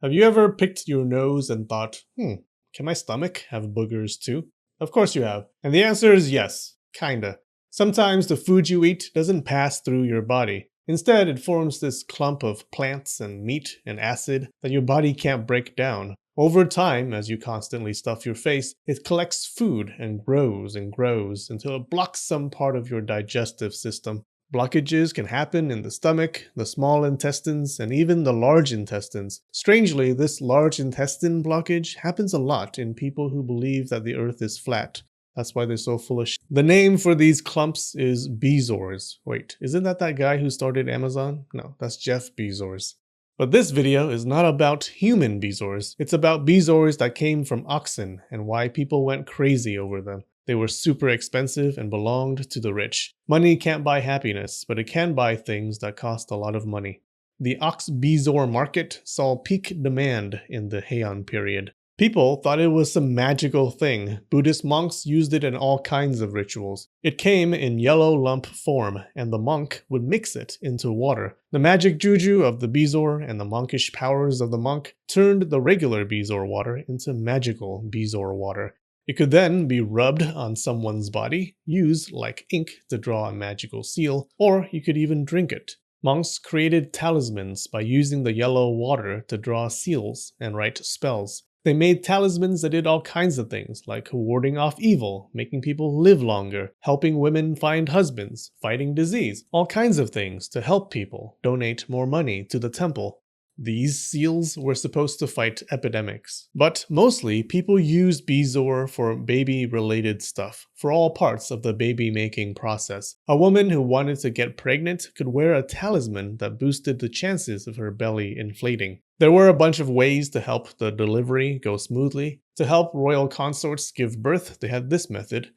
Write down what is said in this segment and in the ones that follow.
Have you ever picked your nose and thought, can my stomach have boogers too? Of course you have. And the answer is yes, kinda. Sometimes the food you eat doesn't pass through your body. Instead, it forms this clump of plants and meat and acid that your body can't break down. Over time, as you constantly stuff your face, it collects food and grows until it blocks some part of your digestive system. Blockages can happen in the stomach, the small intestines, and even the large intestines. Strangely, this large intestine blockage happens a lot in people who believe that the earth is flat. That's why they're so full of shit. The name for these clumps is Bezors. Wait, isn't that guy who started Amazon? No, that's Jeff Bezos. But this video is not about human Bezors. It's about Bezors that came from oxen and why people went crazy over them. They were super expensive and belonged to the rich. Money can't buy happiness, but it can buy things that cost a lot of money. The ox Bezor market saw peak demand in the Heian period. People thought it was some magical thing. Buddhist monks used it in all kinds of rituals. It came in yellow lump form, and the monk would mix it into water. The magic juju of the Bezor and the monkish powers of the monk turned the regular Bezor water into magical Bezor water. It could then be rubbed on someone's body, used like ink to draw a magical seal, or you could even drink it. Monks created talismans by using the yellow water to draw seals and write spells. They made talismans that did all kinds of things, like warding off evil, making people live longer, helping women find husbands, fighting disease, all kinds of things to help people donate more money to the temple. These seals were supposed to fight epidemics, but mostly people used Bezor for baby-related stuff, for all parts of the baby-making process. A woman who wanted to get pregnant could wear a talisman that boosted the chances of her belly inflating. There were a bunch of ways to help the delivery go smoothly. To help royal consorts give birth, they had this method.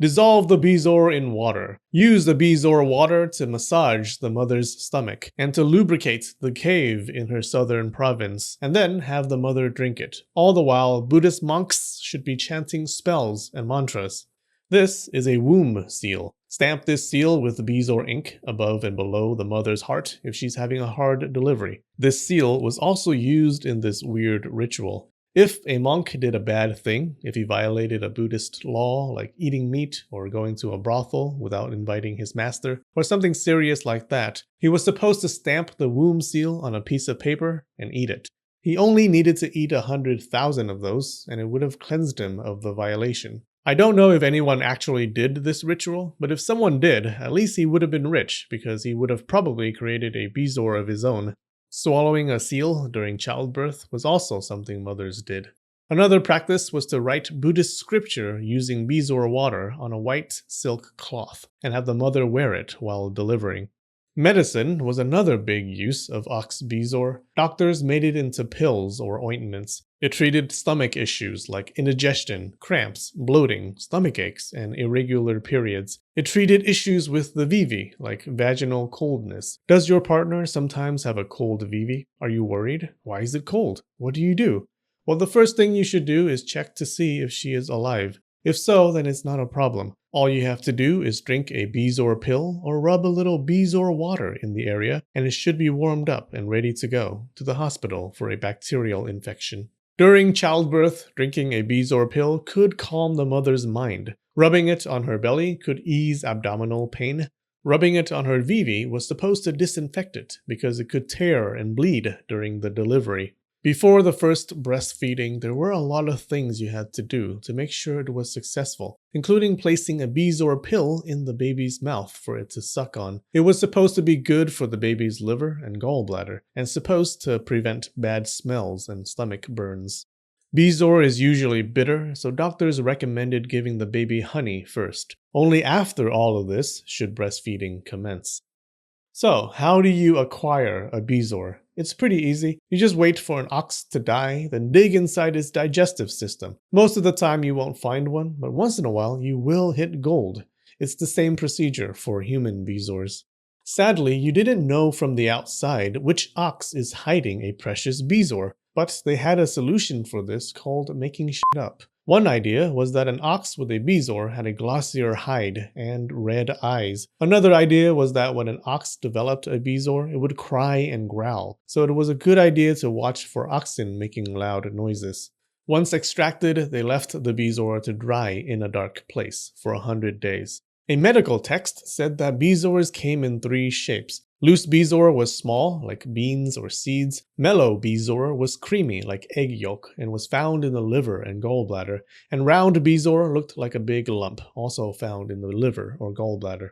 Dissolve the Bezor in water. Use the Bezor water to massage the mother's stomach and to lubricate the cave in her southern province, and then have the mother drink it. All the while, Buddhist monks should be chanting spells and mantras. This is a womb seal. Stamp this seal with Bezor ink above and below the mother's heart if she's having a hard delivery. This seal was also used in this weird ritual. If a monk did a bad thing, if he violated a Buddhist law like eating meat or going to a brothel without inviting his master, or something serious like that, he was supposed to stamp the womb seal on a piece of paper and eat it. He only needed to eat 100,000 of those, and it would have cleansed him of the violation. I don't know if anyone actually did this ritual, but if someone did, at least he would have been rich, because he would have probably created a Bezor of his own. Swallowing a seal during childbirth was also something mothers did. Another practice was to write Buddhist scripture using Bezor water on a white silk cloth and have the mother wear it while delivering. Medicine was another big use of ox Bezor. Doctors made it into pills or ointments. It treated stomach issues like indigestion, cramps, bloating, stomach aches, and irregular periods. It treated issues with the vivi, like vaginal coldness. Does your partner sometimes have a cold vivi? Are you worried? Why is it cold? What do you do? Well, the first thing you should do is check to see if she is alive. If so, then it's not a problem. All you have to do is drink a Bezor pill or rub a little Bezor water in the area, and it should be warmed up and ready to go to the hospital for a bacterial infection. During childbirth, drinking a Bezor pill could calm the mother's mind. Rubbing it on her belly could ease abdominal pain. Rubbing it on her vivi was supposed to disinfect it because it could tear and bleed during the delivery. Before the first breastfeeding, there were a lot of things you had to do to make sure it was successful, including placing a Bezor pill in the baby's mouth for it to suck on. It was supposed to be good for the baby's liver and gallbladder, and supposed to prevent bad smells and stomach burns. Bezor is usually bitter, so doctors recommended giving the baby honey first. Only after all of this should breastfeeding commence. So, how do you acquire a Bezor? It's pretty easy. You just wait for an ox to die, then dig inside its digestive system. Most of the time you won't find one, but once in a while you will hit gold. It's the same procedure for human Bezors. Sadly, you didn't know from the outside which ox is hiding a precious Bezor, but they had a solution for this called making shit up. One idea was that an ox with a bezoar had a glossier hide and red eyes. Another idea was that when an ox developed a bezoar, it would cry and growl, so it was a good idea to watch for oxen making loud noises. Once extracted, they left the bezoar to dry in a dark place for 100 days. A medical text said that bezoars came in 3 shapes. Loose bezoar was small, like beans or seeds. Mellow bezoar was creamy, like egg yolk, and was found in the liver and gallbladder. And round bezoar looked like a big lump, also found in the liver or gallbladder.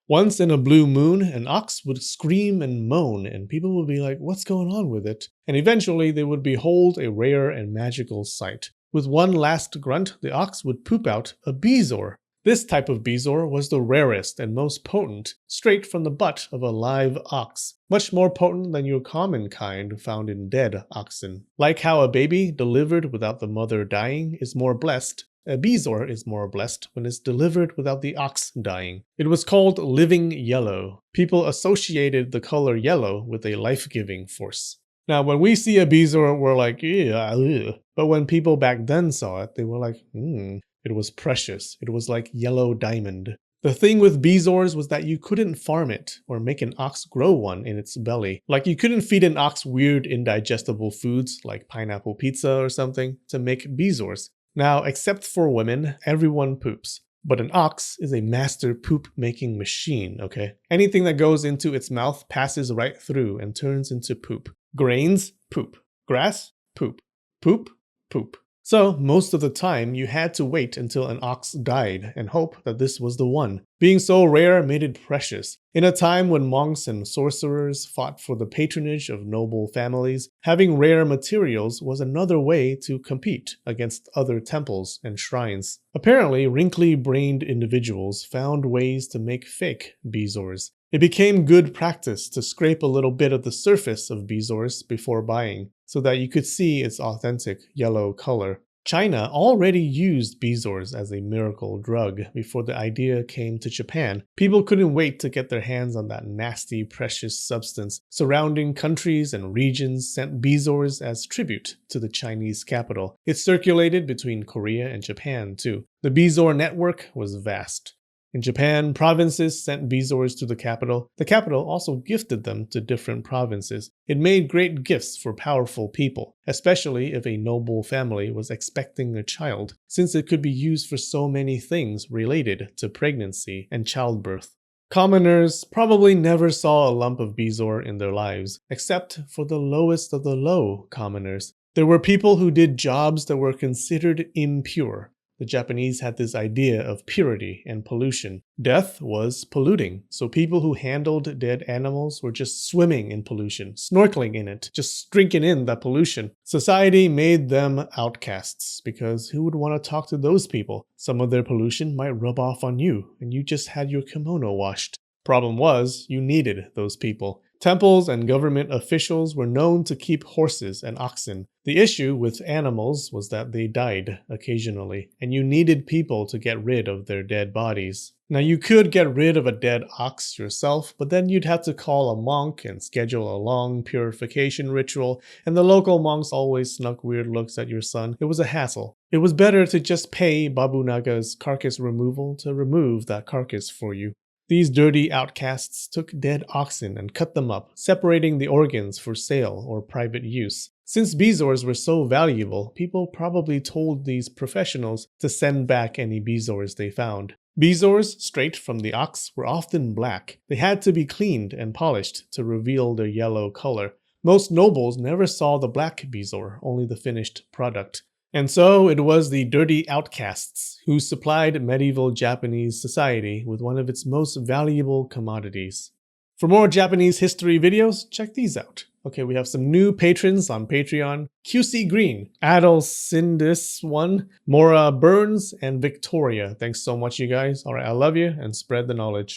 Once in a blue moon, an ox would scream and moan, and people would be like, what's going on with it? And eventually they would behold a rare and magical sight. With one last grunt, the ox would poop out a bezoar. This type of bezoar was the rarest and most potent, straight from the butt of a live ox, much more potent than your common kind found in dead oxen. Like how a baby delivered without the mother dying is more blessed, a bezoar is more blessed when it's delivered without the ox dying. It was called living yellow. People associated the color yellow with a life-giving force. Now, when we see a bezoar, we're like, yeah, ugh. But when people back then saw it, they were like, It was precious. It was like yellow diamond. The thing with bezoars was that you couldn't farm it or make an ox grow one in its belly. Like you couldn't feed an ox weird indigestible foods like pineapple pizza or something to make bezoars. Now, except for women, everyone poops. But an ox is a master poop-making machine, okay? Anything that goes into its mouth passes right through and turns into poop. Grains, poop. Grass, poop. Poop, poop. So, most of the time, you had to wait until an ox died and hope that this was the one. Being so rare made it precious. In a time when monks and sorcerers fought for the patronage of noble families, having rare materials was another way to compete against other temples and shrines. Apparently, wrinkly-brained individuals found ways to make fake bezoars. It became good practice to scrape a little bit of the surface of bezoars before buying, so that you could see its authentic yellow color. China already used bezoars as a miracle drug before the idea came to Japan. People couldn't wait to get their hands on that nasty, precious substance. Surrounding countries and regions sent bezoars as tribute to the Chinese capital. It circulated between Korea and Japan too. The bezoar network was vast. In Japan, provinces sent bezoars to the capital. The capital also gifted them to different provinces. It made great gifts for powerful people, especially if a noble family was expecting a child, since it could be used for so many things related to pregnancy and childbirth. Commoners probably never saw a lump of bezoar in their lives, except for the lowest of the low commoners. There were people who did jobs that were considered impure. The Japanese had this idea of purity and pollution. Death was polluting, so people who handled dead animals were just swimming in pollution, snorkeling in it, just drinking in that pollution. Society made them outcasts, because who would want to talk to those people? Some of their pollution might rub off on you, and you just had your kimono washed. Problem was, you needed those people. Temples and government officials were known to keep horses and oxen. The issue with animals was that they died occasionally, and you needed people to get rid of their dead bodies. Now you could get rid of a dead ox yourself, but then you'd have to call a monk and schedule a long purification ritual, and the local monks always snuck weird looks at your son. It was a hassle. It was better to just pay Babunaga's carcass removal to remove that carcass for you. These dirty outcasts took dead oxen and cut them up, separating the organs for sale or private use. Since bezoars were so valuable, people probably told these professionals to send back any bezoars they found. Bezoars, straight from the ox, were often black. They had to be cleaned and polished to reveal their yellow color. Most nobles never saw the black bezoar, only the finished product. And so it was the dirty outcasts who supplied medieval Japanese society with one of its most valuable commodities. For more Japanese history videos, check these out. Okay, we have some new patrons on Patreon. QC Green, Adel Sindis1, Mora Burns, and Victoria. Thanks so much, you guys. Alright, I love you, and spread the knowledge.